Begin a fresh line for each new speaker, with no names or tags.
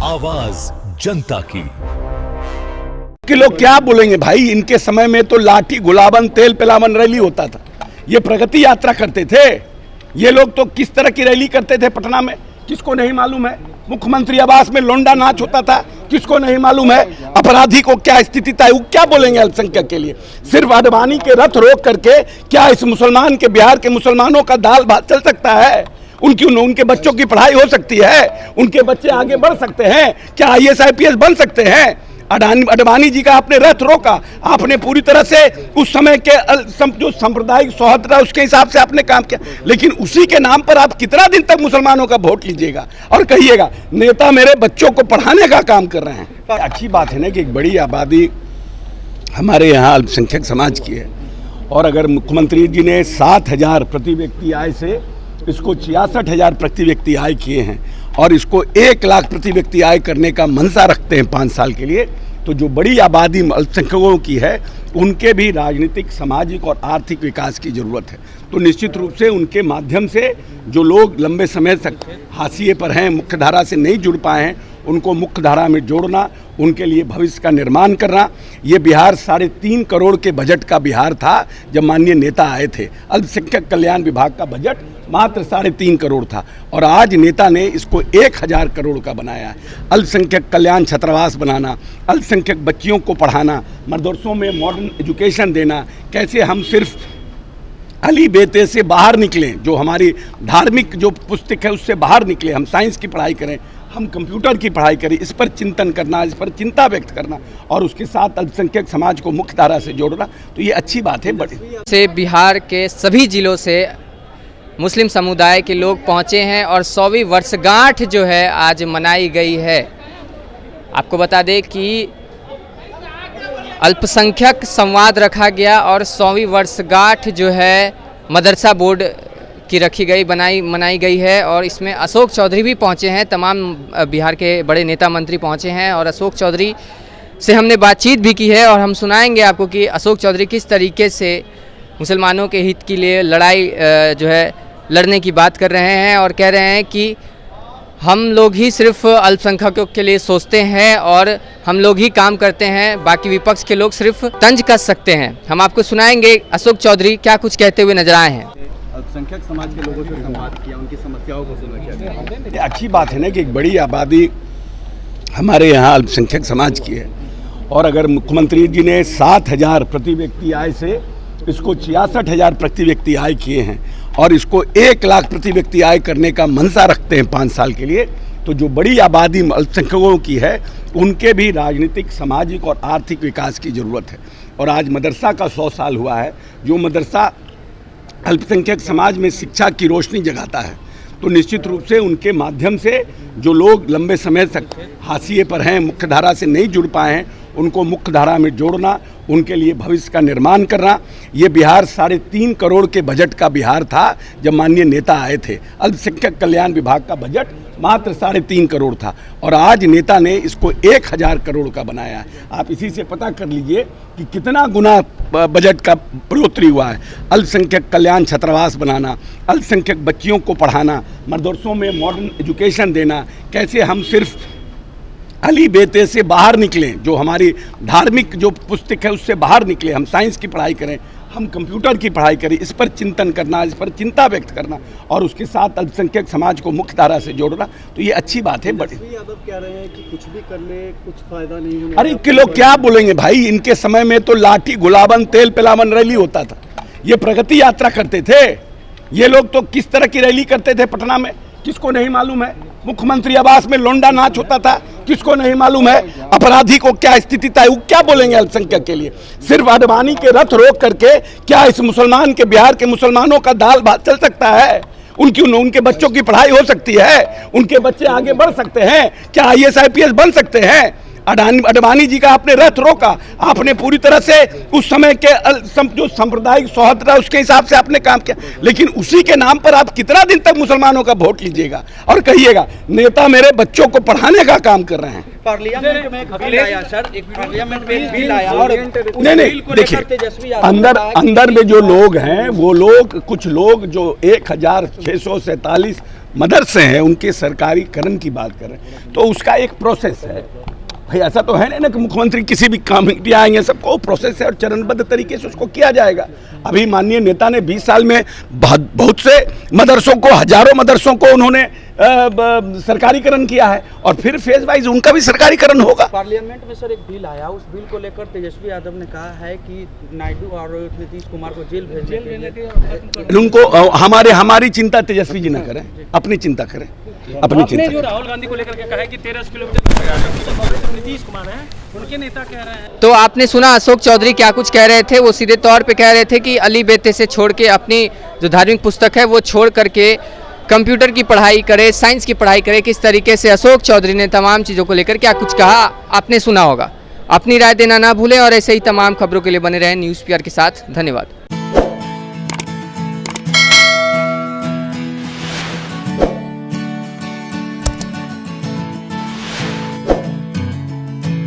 आवाज जनता की।
कि लोग क्या बोलेंगे भाई, इनके समय में तो लाठी गुलाबन तेल पिलावन रैली होता था, ये प्रगति यात्रा करते थे। ये लोग तो किस तरह की रैली करते थे पटना में, किसको नहीं मालूम है। मुख्यमंत्री आवास में लोंडा नाच होता था, किसको नहीं मालूम है। अपराधी को क्या स्थिति था, वो क्या बोलेंगे अल्पसंख्यक के लिए। सिर्फ अडवाणी के रथ रोक करके क्या इस मुसलमान के, बिहार के मुसलमानों का दाल भात चल सकता है? उनके बच्चों की पढ़ाई हो सकती है, उनके बच्चे आगे बढ़ सकते हैं, क्या IAS IPS बन सकते हैं? अडवाणी जी का आपने रथ रोका, आपने पूरी तरह से उस समय के जो सांप्रदायिक सौहार्द था उसके हिसाब से आपने काम किया, लेकिन उसी के नाम पर आप कितना दिन तक मुसलमानों का वोट लीजिएगा और कहिएगा नेता मेरे बच्चों को पढ़ाने का काम कर रहे हैं। अच्छी बात है ना कि एक बड़ी आबादी हमारे यहाँ अल्पसंख्यक समाज की है, और अगर मुख्यमंत्री जी ने 7,000 प्रति व्यक्ति आय से इसको 66,000 प्रति व्यक्ति आय किए हैं और इसको 1 लाख प्रति व्यक्ति आय करने का मंशा रखते हैं 5 साल के लिए, तो जो बड़ी आबादी अल्पसंख्यकों की है उनके भी राजनीतिक, सामाजिक और आर्थिक विकास की ज़रूरत है। तो निश्चित रूप से उनके माध्यम से जो लोग लंबे समय तक हाशिए पर हैं, मुख्यधारा से नहीं जुड़ पाए हैं, उनको मुख्यधारा में जोड़ना, उनके लिए भविष्य का निर्माण करना। ये बिहार 3.5 करोड़ के बजट का बिहार था जब माननीय नेता आए थे। अल्पसंख्यक कल्याण विभाग का बजट मात्र 3.5 करोड़ था और आज नेता ने इसको 1,000 करोड़ का बनाया है। अल्पसंख्यक कल्याण छात्रावास बनाना, अल्पसंख्यक बच्चियों को पढ़ाना, मदरसों में मॉडर्न एजुकेशन देना, कैसे हम सिर्फ अली बेते से बाहर निकलें, जो हमारी धार्मिक जो पुस्तक है उससे बाहर निकले, हम साइंस की पढ़ाई करें, हम कंप्यूटर की पढ़ाई करें, इस पर चिंतन करना, इस पर चिंता व्यक्त करना और उसके साथ अल्पसंख्यक समाज को मुख्य धारा से जोड़ना, तो ये अच्छी बात है। बड़ी
से बिहार के सभी जिलों से मुस्लिम समुदाय के लोग पहुंचे हैं और 100वीं वर्षगांठ जो है आज मनाई गई है। आपको बता दें कि अल्पसंख्यक संवाद रखा गया और 100वीं वर्षगांठ जो है मदरसा बोर्ड की रखी गई, मनाई गई है और इसमें अशोक चौधरी भी पहुंचे हैं। तमाम बिहार के बड़े नेता मंत्री पहुंचे हैं और अशोक चौधरी से हमने बातचीत भी की है और हम सुनाएंगे आपको कि अशोक चौधरी किस तरीके से मुसलमानों के हित के लिए लड़ाई जो है लड़ने की बात कर रहे हैं और कह रहे हैं कि हम लोग ही सिर्फ अल्पसंख्यकों के लिए सोचते हैं और हम लोग ही काम करते हैं, बाकी विपक्ष के लोग सिर्फ तंज कस सकते हैं। हम आपको सुनाएंगे अशोक चौधरी क्या कुछ कहते हुए नजर आए हैं।
अल्पसंख्यक समाज के लोगों से संवाद किया, उनकी समस्याओं को सुना।
क्या अच्छी बात है ना कि एक बड़ी आबादी हमारे यहाँ अल्पसंख्यक समाज की है, और अगर मुख्यमंत्री जी ने 7,000 प्रति व्यक्ति आय से इसको 66,000 प्रति व्यक्ति आय किए हैं और इसको 1 लाख प्रति व्यक्ति आय करने का मंशा रखते हैं 5 साल के लिए, तो जो बड़ी आबादी अल्पसंख्यकों की है उनके भी राजनीतिक, सामाजिक और आर्थिक विकास की ज़रूरत है। और आज मदरसा का 100 साल हुआ है, जो मदरसा अल्पसंख्यक समाज में शिक्षा की रोशनी जगाता है, तो निश्चित रूप से उनके माध्यम से जो लोग लंबे समय तक हाशिए पर हैं, मुख्यधारा से नहीं जुड़ पाए हैं, उनको मुख्यधारा में जोड़ना, उनके लिए भविष्य का निर्माण करना। ये बिहार 3.5 करोड़ के बजट का बिहार था जब माननीय नेता आए थे। अल्पसंख्यक कल्याण विभाग का बजट मात्र 3.5 करोड़ था और आज नेता ने इसको 1,000 करोड़ का बनाया है। आप इसी से पता कर लीजिए कि कितना गुना बजट का बढ़ोतरी हुआ है। अल्पसंख्यक कल्याण छात्रावास बनाना, अल्पसंख्यक बच्चियों को पढ़ाना, मदरसों में मॉडर्न एजुकेशन देना, कैसे हम सिर्फ अली बेते से बाहर निकलें, जो हमारी धार्मिक जो पुस्तक है उससे बाहर निकले, हम साइंस की पढ़ाई करें, हम कंप्यूटर की पढ़ाई करें, इस पर चिंतन करना, इस पर चिंता व्यक्त करना और उसके साथ अल्पसंख्यक समाज को मुख्य धारा से जोड़ना, तो ये अच्छी बात है। बड़ी
यादव कह रहे हैं कि कुछ भी कर ले कुछ फायदा नहीं होने।
अरे कि लोग क्या बोलेंगे भाई, इनके समय में तो लाठी गुलाबन तेल पिलावन रैली होता था, ये प्रगति यात्रा करते थे। ये लोग तो किस तरह की रैली करते थे पटना में, किसको नहीं मालूम है। मुख्यमंत्री आवास में लोंडा नाच होता था, किसको नहीं मालूम है। अपराधी को क्या स्थिति था, वो क्या बोलेंगे अल्पसंख्यक के लिए। सिर्फ अडवाणी के रथ रोक करके क्या इस मुसलमान के, बिहार के मुसलमानों का दाल भात चल सकता है? उनके बच्चों की पढ़ाई हो सकती है, उनके बच्चे आगे बढ़ सकते हैं, क्या IAS IPS बन सकते हैं? अडवाणी जी का आपने रथ रोका, आपने पूरी तरह से उस समय के जो सांप्रदायिक सौहार्द था उसके हिसाब से आपने काम किया, लेकिन उसी के नाम पर आप कितना दिन तक मुसलमानों का वोट लीजिएगा और कहिएगा नेता मेरे बच्चों को पढ़ाने का काम कर रहे हैं।
पार्लियामेंट में एक बिल आया सर, एक पार्लियामेंट में एक बिल आया और
नहीं नहीं देखिए, अंदर में जो लोग हैं वो लोग, कुछ लोग जो 1647 मदरसे हैं उनके सरकारीकरण की बात कर रहे हैं, तो उसका एक प्रोसेस है भाई। ऐसा तो है ना कि मुख्यमंत्री किसी भी कमेटी आएंगे, सबको प्रोसेस है और चरणबद्ध तरीके से उसको किया जाएगा। अभी माननीय नेता ने 20 साल में बहुत से मदरसों को, हजारों मदरसों को उन्होंने सरकारीकरण किया है और फिर फेज वाइज उनका भी सरकारीकरण होगा।
पार्लियामेंट में सर एक बिल आया, उस बिल को लेकर तेजस्वी यादव ने कहा है कि नायडू और नीतीश कुमार को जेल भेजने के लिए
उनको हमारी चिंता तेजस्वी जी न करें, अपनी चिंता करें, अपनी चिंता।
जो राहुल गांधी को लेकर के कहा है कि 13 किलोमीटर नीतीश कुमार है, उनके नेता कह रहे हैं।
तो आपने सुना अशोक चौधरी क्या कुछ कह रहे थे। वो सीधे तौर पे कह रहे थे कि अली बेते से छोड़ के अपनी जो धार्मिक पुस्तक है वो छोड़ करके कंप्यूटर की पढ़ाई करे, साइंस की पढ़ाई करे। किस तरीके से अशोक चौधरी ने तमाम चीज़ों को लेकर क्या कुछ कहा आपने सुना होगा। अपनी राय देना ना भूलें और ऐसे ही तमाम खबरों के लिए बने रहें न्यूज़ पीआर के साथ। धन्यवाद।